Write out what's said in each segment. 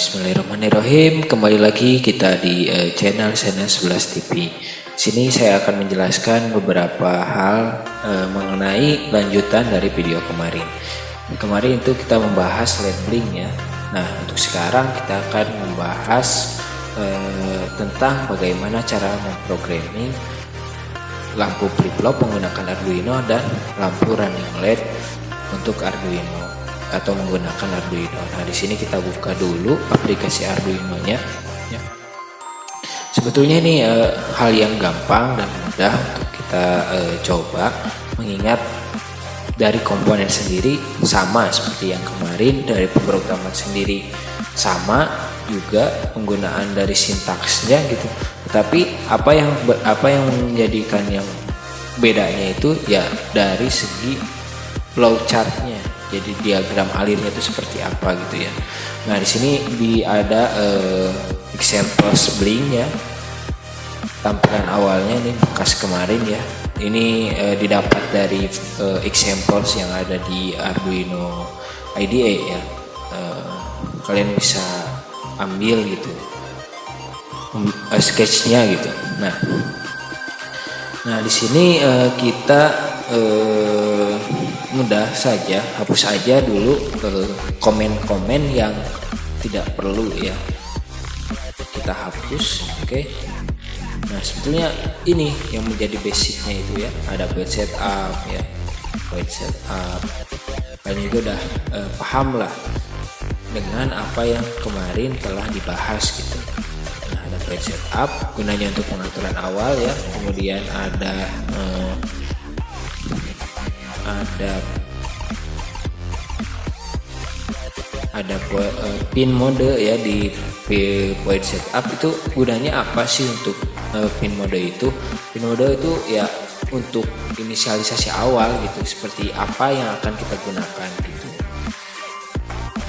Bismillahirrahmanirrahim. Kembali lagi kita di channel Sena 11 TV. Sini saya akan menjelaskan beberapa hal mengenai lanjutan dari video kemarin. Kemarin itu kita membahas labeling ya. Nah, untuk sekarang kita akan membahas tentang bagaimana cara memprogramming lampu flip-flop menggunakan Arduino dan lampu running LED untuk Arduino atau menggunakan Arduino. Nah, di sini kita buka dulu aplikasi Arduino-nya. Ya. Sebetulnya ini hal yang gampang dan mudah untuk kita coba, mengingat dari komponen sendiri sama seperti yang kemarin, dari pemrograman sendiri sama juga, penggunaan dari sintaksnya gitu. Tetapi apa yang menjadikan yang bedanya itu ya dari segi flowchartnya. Jadi diagram alirnya itu seperti apa gitu ya. Nah, di sini ada examples blink-nya. Tampilan awalnya ini bekas kemarin ya. Ini didapat dari examples yang ada di Arduino IDE ya. Kalian bisa ambil gitu sketchnya gitu. Nah di sini kita mudah saja hapus aja dulu komen-komen yang tidak perlu ya, kita hapus. Oke. Nah, sebetulnya ini yang menjadi basicnya itu ya, ada void setup ya, void setup. Kalian juga udah paham lah dengan apa yang kemarin telah dibahas gitu. Nah, ada void setup gunanya untuk pengaturan awal ya, kemudian ada pin mode ya. Di void setup itu gunanya apa sih untuk pin mode itu? Pin mode itu ya untuk inisialisasi awal gitu, seperti apa yang akan kita gunakan gitu.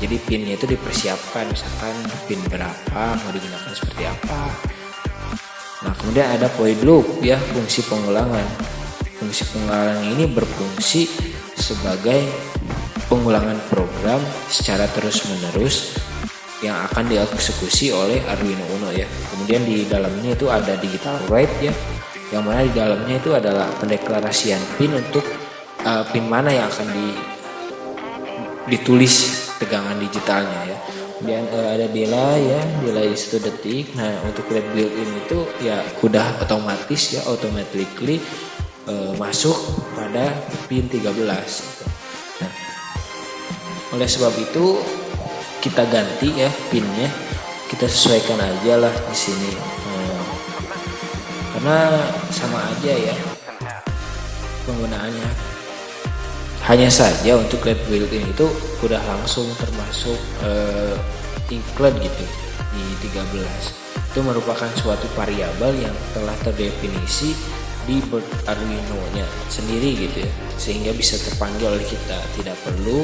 Jadi pinnya itu dipersiapkan, misalkan pin berapa mau digunakan seperti apa. Nah, kemudian ada void loop ya, fungsi pengulangan. Fungsi pengulangan ini berfungsi sebagai pengulangan program secara terus-menerus yang akan dieksekusi oleh Arduino Uno ya. Kemudian di dalamnya itu ada digital write ya, yang mana di dalamnya itu adalah pendeklarasian pin untuk pin mana yang akan ditulis tegangan digitalnya ya. Kemudian ada delay ya, delay 1 detik. Nah, untuk LED built-in itu ya udah otomatis ya, automatically masuk pada pin 13 gitu. Nah, oleh sebab itu kita ganti ya pinnya, kita sesuaikan aja lah di sini, karena sama aja ya penggunaannya. Hanya saja untuk LED built-in itu udah langsung termasuk include gitu di 13. Itu merupakan suatu variabel yang telah terdefinisi di Arduino-nya sendiri gitu ya, sehingga bisa terpanggil oleh kita, tidak perlu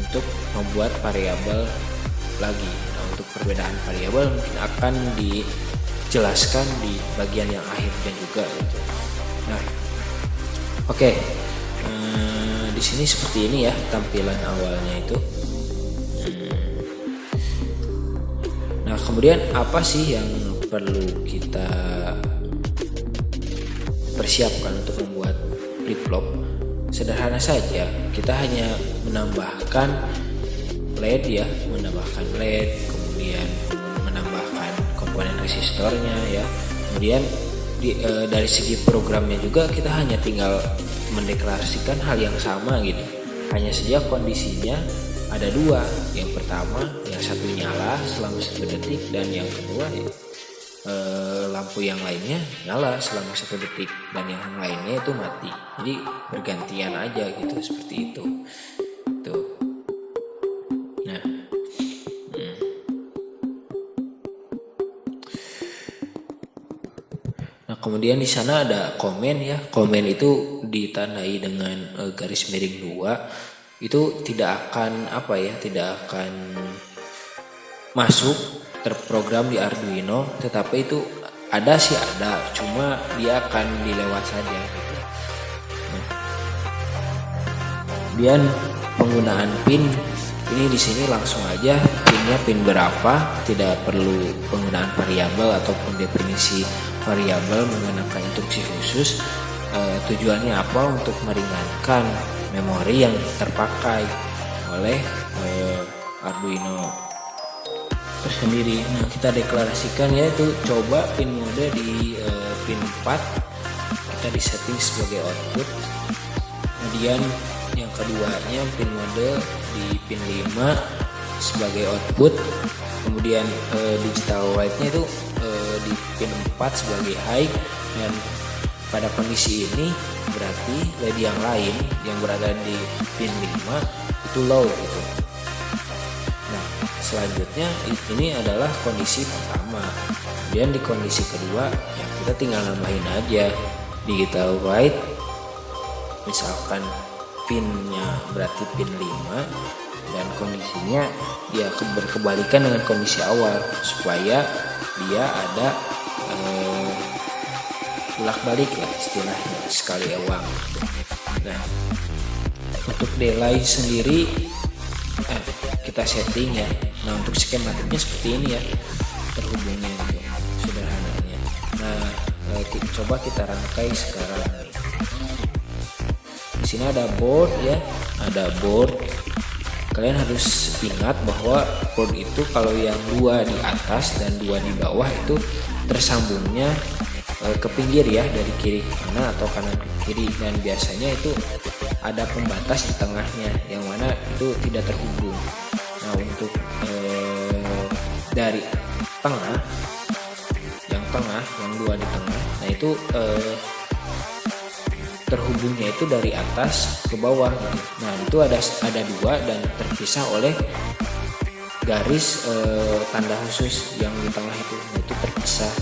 untuk membuat variabel lagi. Nah, untuk perbedaan variabel mungkin akan dijelaskan di bagian yang akhirnya juga gitu. Nah, oke. Di sini seperti ini ya tampilan awalnya itu. Nah, kemudian apa sih yang perlu kita persiapkan untuk membuat flip-flop? Sederhana saja, kita hanya menambahkan LED ya, kemudian menambahkan komponen resistornya ya. Kemudian dari segi programnya juga kita hanya tinggal mendeklarasikan hal yang sama gitu. Hanya saja kondisinya ada dua. Yang pertama, yang satu nyala selama 1 detik, dan yang kedua ya, lampu yang lainnya nyala selama 1 detik dan yang lainnya itu mati. Jadi bergantian aja gitu, seperti itu. Tuh. Nah, kemudian di sana ada komen ya. Komen itu ditandai dengan garis miring 2. Itu tidak akan tidak akan masuk terprogram di Arduino, tetapi itu ada, cuma dia akan dilewat saja gitu. Kemudian penggunaan pin ini di sini langsung aja pinnya pin berapa, tidak perlu penggunaan variabel ataupun definisi variabel menggunakan instruksi khusus. Tujuannya apa? Untuk meringankan memori yang terpakai oleh Arduino tersendiri. Nah, kita deklarasikan yaitu coba pin mode di pin 4 kita disetting sebagai output. Kemudian yang keduanya pin mode di pin 5 sebagai output. Kemudian digital write-nya itu di pin 4 sebagai high, dan pada kondisi ini berarti LED yang lain yang berada di pin 5 itu low gitu. Nah, selanjutnya ini adalah kondisi pertama. Kemudian di kondisi kedua ya kita tinggal nambahin aja digital write, misalkan pinnya berarti pin 5 dan kondisinya ya berkebalikan dengan kondisi awal supaya dia ada bolak-balik lah istilahnya, sekali uang. Nah, untuk delay sendiri kita setting ya. Nah, untuk skematiknya seperti ini ya, terhubungnya gitu sederhananya. Nah, coba kita rangkai sekarang. Di sini ada board ya, ada board. Kalian harus ingat bahwa board itu kalau yang 2 di atas dan 2 di bawah itu tersambungnya ke pinggir ya, dari kiri ke kanan atau kanan ke kiri, dan biasanya itu ada pembatas di tengahnya yang mana itu tidak terhubung. Nah, untuk dari tengah, yang 2 di tengah, nah itu terhubungnya itu dari atas ke bawah gitu. Nah, itu ada 2 dan terpisah oleh garis tanda khusus yang di tengah itu. Nah, itu terpisah.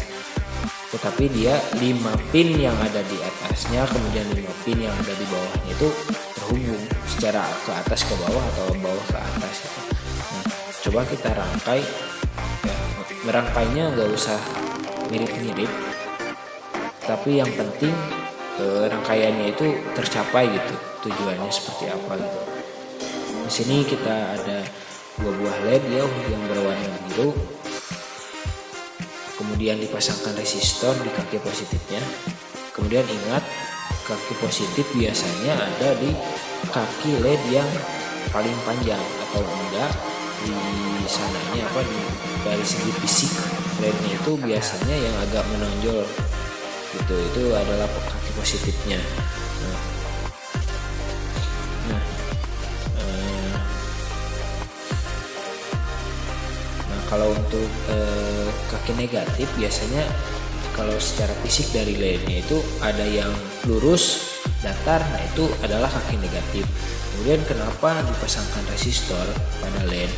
Tetapi dia 5 pin yang ada di atasnya, kemudian 5 pin yang ada di bawahnya itu terhubung secara ke atas ke bawah atau bawah ke atas gitu. Nah, coba kita rangkai ya, merangkainya nggak usah mirip-mirip, tapi yang penting rangkaiannya itu tercapai gitu, tujuannya seperti apa gitu. Di sini kita ada 2 buah LED ya yang berwarna biru. Kemudian dipasangkan resistor di kaki positifnya. Kemudian ingat, kaki positif biasanya ada di kaki LED yang paling panjang, atau enggak di sananya dari segi fisik LED-nya itu biasanya yang agak menonjol gitu, itu adalah kaki positifnya. Kalau untuk kaki negatif biasanya kalau secara fisik dari LED-nya itu ada yang lurus, datar, nah itu adalah kaki negatif. Kemudian kenapa dipasangkan resistor pada LED?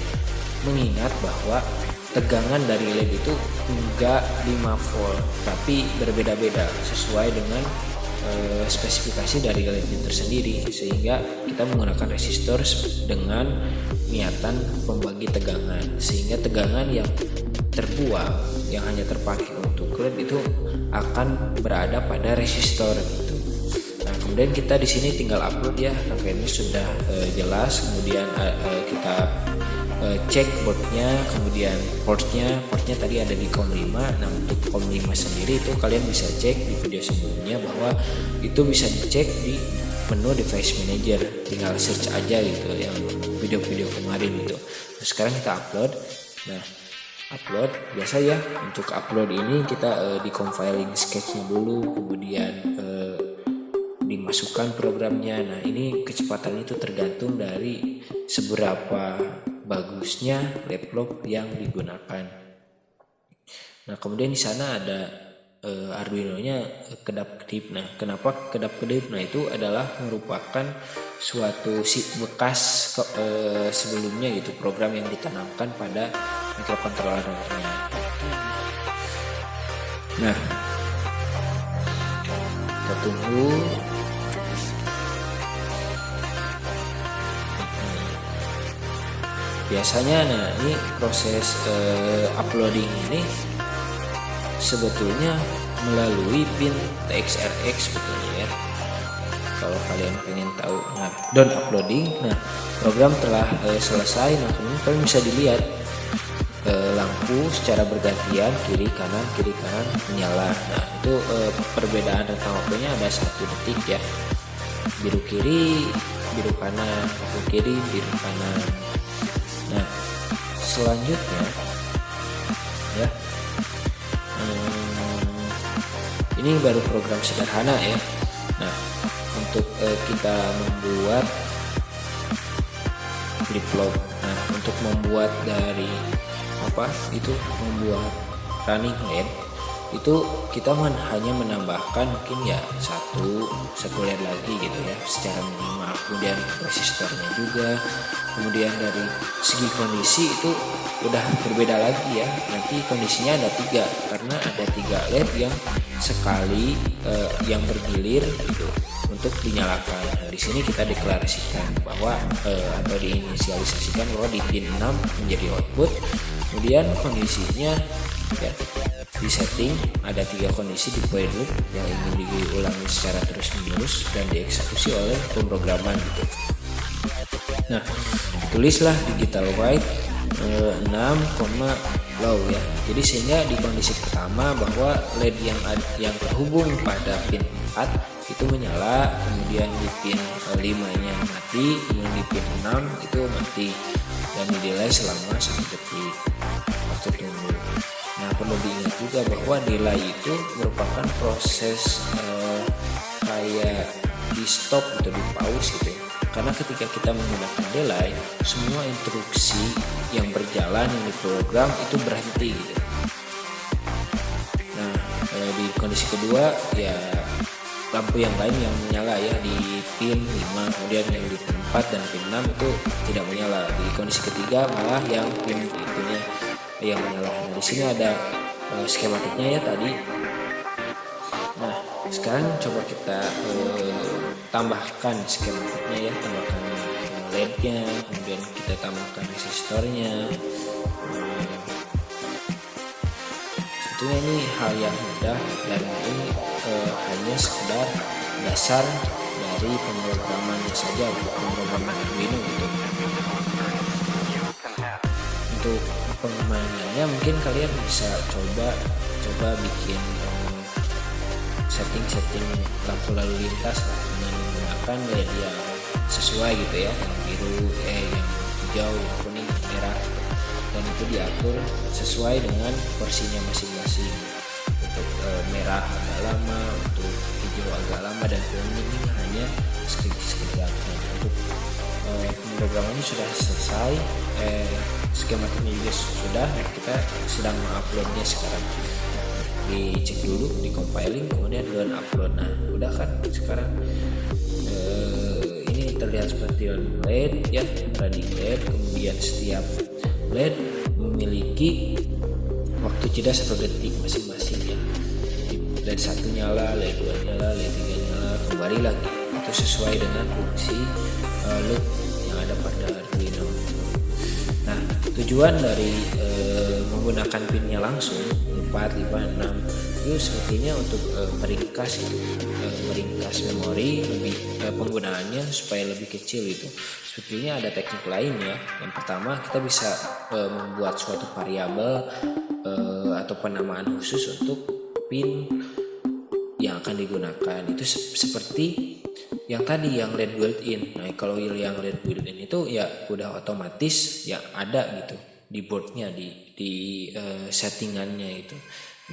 Mengingat bahwa tegangan dari LED itu enggak 5 volt, tapi berbeda-beda sesuai dengan spesifikasi dari LED itu tersendiri, sehingga kita menggunakan resistor dengan niatan pembagi tegangan, sehingga tegangan yang terbuang yang hanya terpakai untuk LED itu akan berada pada resistor gitu. Nah, kemudian kita di sini tinggal upload ya, rangkaiannya sudah jelas. Kemudian kita cek boardnya, kemudian portnya tadi ada di COM5. Nah, untuk COM5 sendiri itu kalian bisa cek di video sebelumnya bahwa itu bisa dicek di menu device manager, tinggal search aja gitu yang video-video kemarin gitu. Nah, sekarang kita upload. Nah, upload biasa ya, untuk upload ini kita di compiling sketchnya dulu, kemudian dimasukkan programnya. Nah, ini kecepatan itu tergantung dari seberapa bagusnya laptop yang digunakan. Nah, kemudian di sana ada Arduino-nya kedap-kedip. Nah, kenapa kedap-kedip? Nah, itu adalah merupakan suatu bekas sebelumnya gitu, program yang ditanamkan pada microcontroller-nya. Nah, kita tunggu. Biasanya nah ini proses uploading ini sebetulnya melalui pin TXRX sebetulnya ya. kalau kalian pengen tahu. Nah, done uploading. Nah, program telah selesai. Nah, kalian bisa dilihat lampu secara bergantian kiri kanan menyala. Nah, itu perbedaan rentang waktunya ada 1 detik ya. Biru kiri, biru kanan, biru kiri, biru kanan. Nah, selanjutnya ya, ini baru program sederhana ya. Nah, untuk kita membuat flip flop. Nah, untuk membuat dari membuat running LED itu kita hanya menambahkan mungkin ya satu LED lagi gitu ya secara minimal. Kemudian resistornya juga, kemudian dari segi kondisi itu udah berbeda lagi ya. Nanti kondisinya ada 3 karena ada 3 LED yang sekali yang bergilir gitu untuk dinyalakan. Nah, di sini kita deklarasikan bahwa atau diinisialisasikan bahwa di pin 6 menjadi output. Kemudian kondisinya ya di setting ada 3 kondisi di while loop yang ingin diulangi secara terus menerus dan dieksekusi oleh pemrograman gitu. Nah, tulislah digital white 6, low ya. Jadi sehingga di kondisi pertama bahwa LED yang terhubung pada pin 4 itu menyala, kemudian di pin 5-nya mati, kemudian di pin 6 itu mati dan di-delay selama 1 detik waktu tunggu. Nah, perlu diingat juga bahwa delay itu merupakan proses kayak di stop atau di pause gitu ya. Karena ketika kita menggunakan delay, semua instruksi yang berjalan yang diprogram itu berhenti gitu. Nah, di kondisi kedua ya lampu yang lain yang menyala ya di pin 5, kemudian yang di pin 4 dan pin 6 itu tidak menyala. Di kondisi ketiga malah yang pin itunya yang menyala. Nah, di sini ada skematiknya ya tadi. Nah, sekarang coba kita tambahkan skematiknya ya, tambahkan LED-nya, kemudian kita tambahkan resistornya. Tentunya ini hal yang mudah dan ini hanya sekedar dasar dari pemrogramannya saja, pemrograman Arduino gitu. Untuk pengamanannya mungkin kalian bisa coba bikin setting lampu lalu lintas dengan menggunakan LED yang sesuai gitu ya, yang biru, yang hijau, yang kuning, merah, dan itu diatur sesuai dengan porsinya masing-masing. Untuk merah agak lama, untuk hijau agak lama, dan kuning ini hanya sekejap. Untuk pemrogramannya sudah selesai, skematiknya juga sudah. Kita sedang menguploadnya sekarang. Dicek dulu, di compiling, kemudian done upload. Nah, udah kan sekarang ini terlihat seperti LED ya, running LED. Kemudian setiap LED memiliki waktu jeda 1 detik masing-masing ya. LED 1 nyala, LED 2 nyala, LED 3 nyala, kembali lagi. Itu sesuai dengan fungsi loop yang ada pada Arduino. Nah, tujuan dari menggunakan pinnya langsung 4, 5, 6 itu sepertinya untuk meringkas memori lebih penggunaannya supaya lebih kecil itu. Sepertinya ada teknik lain ya. Yang pertama, kita bisa membuat suatu variabel atau penamaan khusus untuk pin yang akan digunakan. Itu seperti yang tadi yang LED built-in. Nah, kalau yang LED built-in itu ya udah otomatis ya ada gitu di boardnya, di settingannya itu.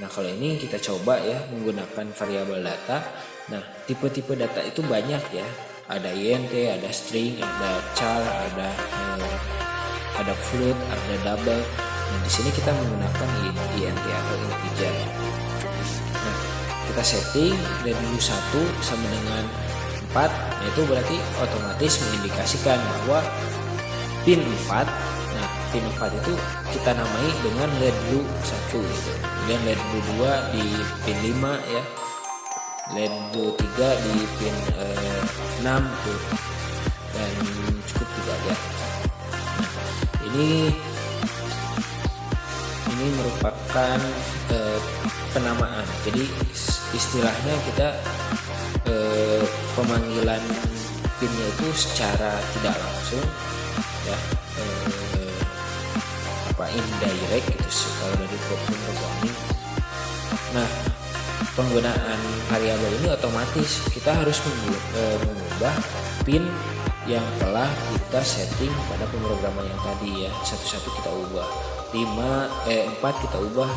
Nah, kalau ini kita coba ya menggunakan variabel data. Nah, tipe-tipe data itu banyak ya. Ada int, ada string, ada char, ada float, ada double. Nah, di sini kita menggunakan int atau integer. Nah, kita setting dari dulu 1 sama dengan 4. Nah, itu berarti otomatis mengindikasikan bahwa pin 4. Nah, pin 4 itu kita namai dengan LED blue 1 gitu. Kemudian LED blue 2 di pin 5 ya. LED blue 3 di pin 6 tuh. Dan cukup 3 ya. Nah, ini merupakan penamaan. Jadi istilahnya kita pemanggilan pinnya itu secara tidak langsung ya, indirect gitu kalau dari programming. Nah, penggunaan variabel ini otomatis kita harus mengubah pin yang telah kita setting pada pemrograman yang tadi ya. Satu-satu kita ubah. 4 kita ubah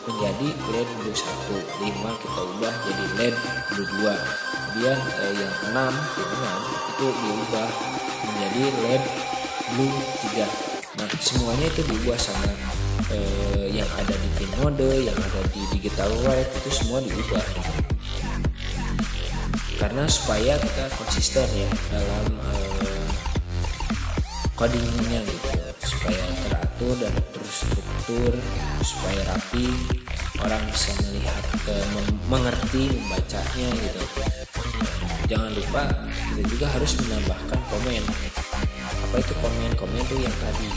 menjadi LED blue 1, 5 kita ubah jadi LED blue 2, kemudian yang 6 itu diubah menjadi LED blue 3. Nah, semuanya itu diubah sama yang ada di pin mode, yang ada di digital write, itu semua diubah karena supaya kita konsisten ya dalam codingnya gitu, supaya teratur dan terstruktur, supaya rapi, orang bisa melihat, mengerti, membacanya gitu. Jangan lupa kita juga harus menambahkan komen. Apa itu komen? Komen itu yang tadi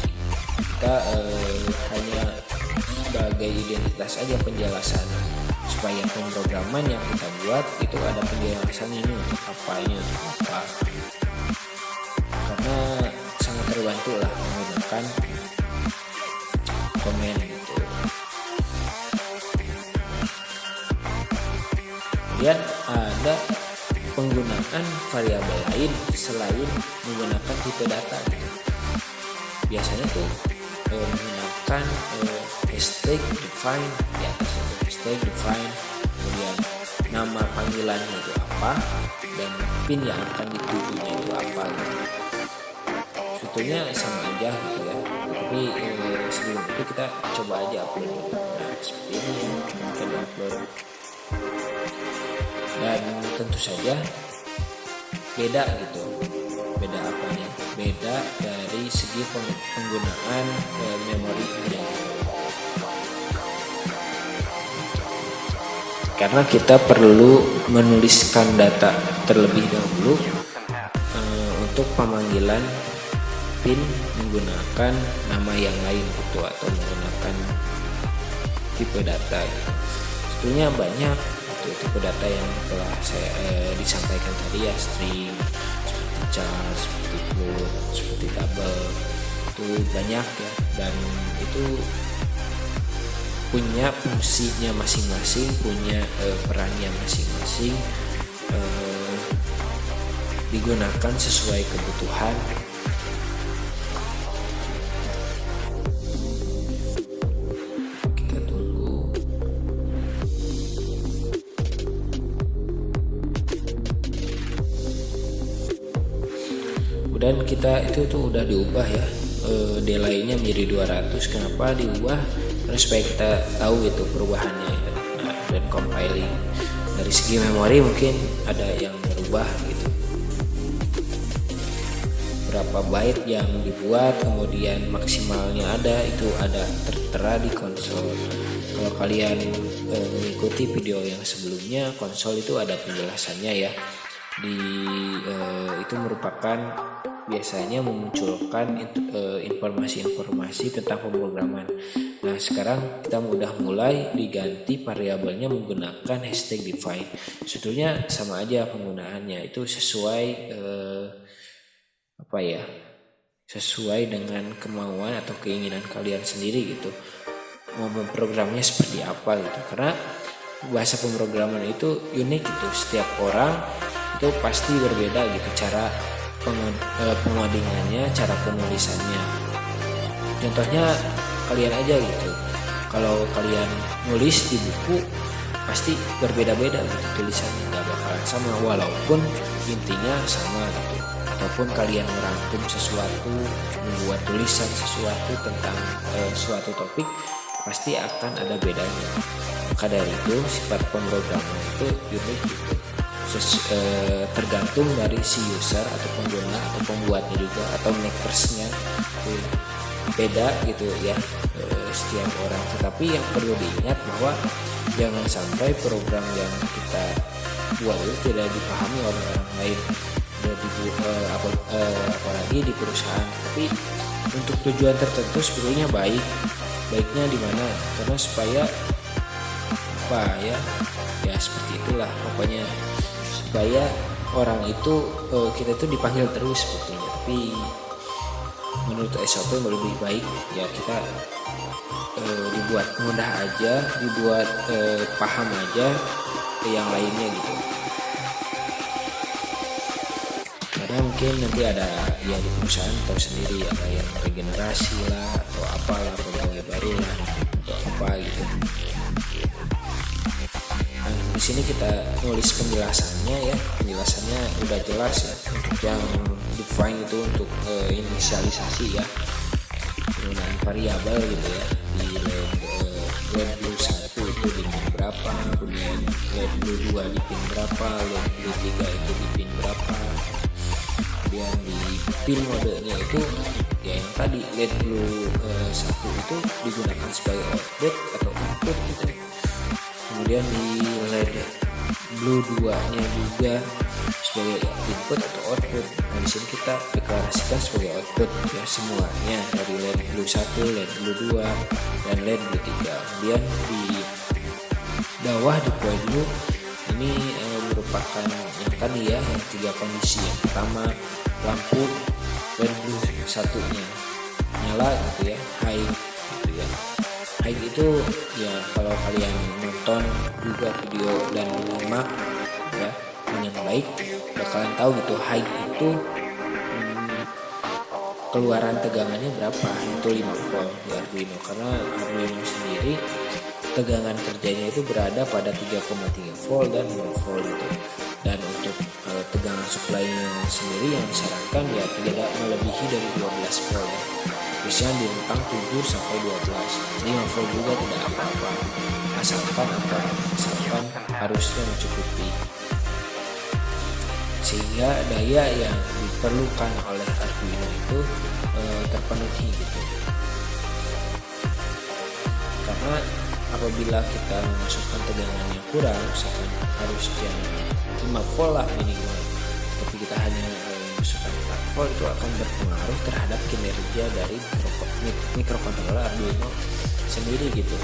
kita hanya sebagai identitas aja penjelasan, supaya pemrograman yang kita buat itu ada penjelasan ini untuk apanya, apa. Karena sangat terbantu lah menggunakan komen gitu. Kemudian ada penggunaan variabel lain selain menggunakan tipe data gitu. Biasanya tuh menggunakan hashtag define di atas itu, hashtag define, kemudian nama panggilannya itu apa dan pin yang akan ditujunya itu apa gitu. Sebetulnya sama aja gitu ya, tapi sebelum itu kita coba aja upload dulu. Nah, seperti ini kita upload, dan tentu saja beda gitu. Beda apanya? Beda dari segi penggunaan memorinya. Karena kita perlu menuliskan data terlebih dahulu untuk pemanggilan pin menggunakan nama yang lain gitu, atau menggunakan tipe data gitu. Sebetulnya banyak gitu, tipe data yang telah saya disampaikan tadi ya, string, seperti char, seperti float, seperti double, itu banyak ya, dan itu punya fungsinya masing-masing, punya perannya masing-masing, digunakan sesuai kebutuhan. Kita tunggu. Kemudian kita itu tuh udah diubah ya, delay-nya menjadi 200. Kenapa diubah? Karena supaya kita tahu itu perubahannya ya. Nah, dan compiling dari segi memori mungkin ada yang berubah gitu, berapa byte yang dibuat, kemudian maksimalnya itu ada tertera di konsol. Kalau kalian mengikuti video yang sebelumnya, konsol itu ada penjelasannya ya, itu merupakan biasanya memunculkan informasi-informasi tentang pemrograman. Nah, sekarang kita udah mulai diganti variabelnya menggunakan hashtag define. Sebetulnya sama aja penggunaannya, itu sesuai sesuai dengan kemauan atau keinginan kalian sendiri gitu, mau memprogramnya seperti apa gitu. Karena bahasa pemrograman itu unik gitu, setiap orang itu pasti berbeda gitu cara pengodingannya, cara penulisannya. Contohnya kalian aja gitu, kalau kalian nulis di buku pasti berbeda-beda gitu tulisannya, nggak bakalan sama walaupun intinya sama gitu. Ataupun kalian merangkum sesuatu, membuat tulisan sesuatu tentang suatu topik, pasti akan ada bedanya. Maka dari itu sifat pemrograman itu unik gitu, tergantung dari si user atau pengguna atau pembuatnya juga, atau makersnya beda gitu ya, setiap orang. Tetapi yang perlu diingat bahwa jangan sampai program yang kita buat itu tidak dipahami oleh orang lain, apalagi di perusahaan. Tapi untuk tujuan tertentu sebetulnya baiknya di mana? Karena supaya ya seperti itulah pokoknya, supaya orang itu kita itu dipanggil terus sebetulnya, tapi menurut SOP lebih baik ya kita dibuat mudah aja, dibuat paham aja ke yang lainnya gitu. Karena mungkin nanti ada ya di perusahaan tahu sendiri, ada yang regenerasi lah atau apalah, pegawai baru lah atau apa gitu. Nah, di sini kita nulis penjelasannya ya, penjelasannya udah jelas ya. Yang define itu untuk inisialisasi ya, penggunaan variabel gitu ya. Di LED blue 1 itu di pin berapa, kemudian LED blue 2 di pin berapa, LED blue 3 itu di pin berapa. Kemudian di pin modenya itu ya yang tadi LED blue 1 itu digunakan sebagai output atau input gitu. Kemudian di LED blue 2 nya juga sebagai input atau output. Nah, di sini kita deklarasikan sebagai output ya semuanya dari LED blue 1, LED blue 2 dan LED blue 3. Kemudian di bawah di point blue ini merupakan yang tadi ya, yang 3 kondisi. Yang pertama, lampu LED blue 1-nya nyala gitu ya, high gitu ya. High itu ya kalau kalian nonton juga video dan menyimak ya dengan baik bakalan tahu gitu, high itu keluaran tegangannya berapa, itu 5 volt di Arduino. Karena Arduino sendiri tegangan kerjanya itu berada pada 3,3 volt dan 5 volt gitu. Dan untuk tegangan supply-nya sendiri yang disarankan ya tidak melebihi dari 12 volt ya. Biasanya di rentang 7 sampai 12. 5 volt juga tidak apa-apa, asalkan harusnya mencukupi sehingga daya yang diperlukan oleh Arduino itu terpenuhi gitu. Karena apabila kita memasukkan tegangan yang kurang, misalkan harusnya 5 volt lah minimal, tapi kita hanya memasukkan 4 volt, itu akan berpengaruh terhadap kinerja dari mikrokontroler Arduino sendiri gitu.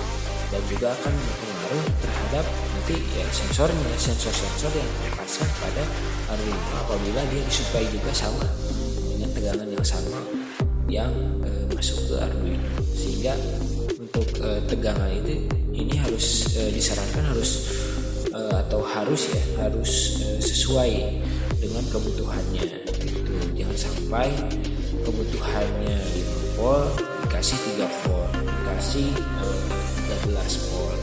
Dan juga akan berpengaruh terhadap nanti ya sensor yang terpasang pada Arduino apabila dia disuplai juga sama dengan tegangan yang sama yang masuk ke Arduino. Sehingga untuk tegangan ini harus disarankan harus sesuai dengan kebutuhannya gitu. Jangan sampai kebutuhannya 5 volt dikasih 3 volt, dikasih 13 volt.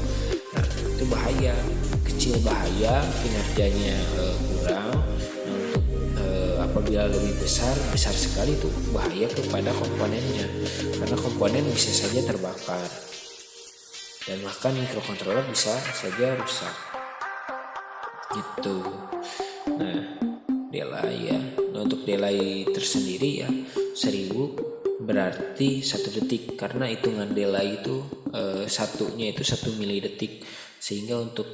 Nah, itu bahaya, kecil bahaya, kinerjanya kurang. Nah, untuk apabila lebih besar sekali itu bahaya kepada komponennya, karena komponen bisa saja terbakar dan bahkan mikrokontroler bisa saja rusak gitu. Nah, delay ya. Nah, untuk delay tersendiri ya 1000 berarti 1 detik, karena hitungan delay itu satunya itu 1 milidetik, sehingga untuk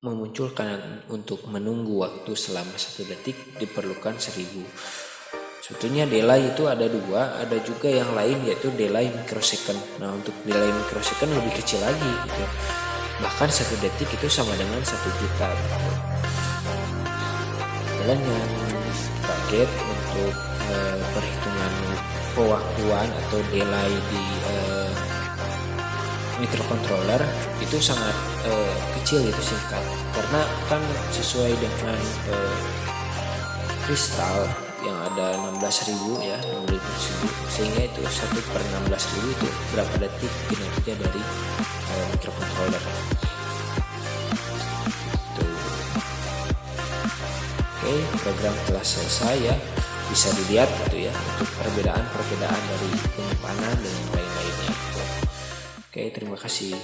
memunculkan untuk menunggu waktu selama 1 detik diperlukan 1000. Sebetulnya delay itu ada 2, ada juga yang lain yaitu delay microsecond. Nah, untuk delay microsecond lebih kecil lagi gitu. Bahkan 1 detik itu sama dengan 1 juta gitu. Kalian jangan kaget untuk perhitungan pewaktuan atau delay di microcontroller itu sangat kecil, itu singkat, karena kan sesuai dengan kristal yang ada 16.000 ya, 16.000, sehingga itu 1/16.000 itu berapa detik kinerja dari microcontroller itu. Oke, program telah selesai ya, bisa dilihat gitu ya untuk perbedaan dari penyimpanan dan lain-lainnya. Oke, terima kasih.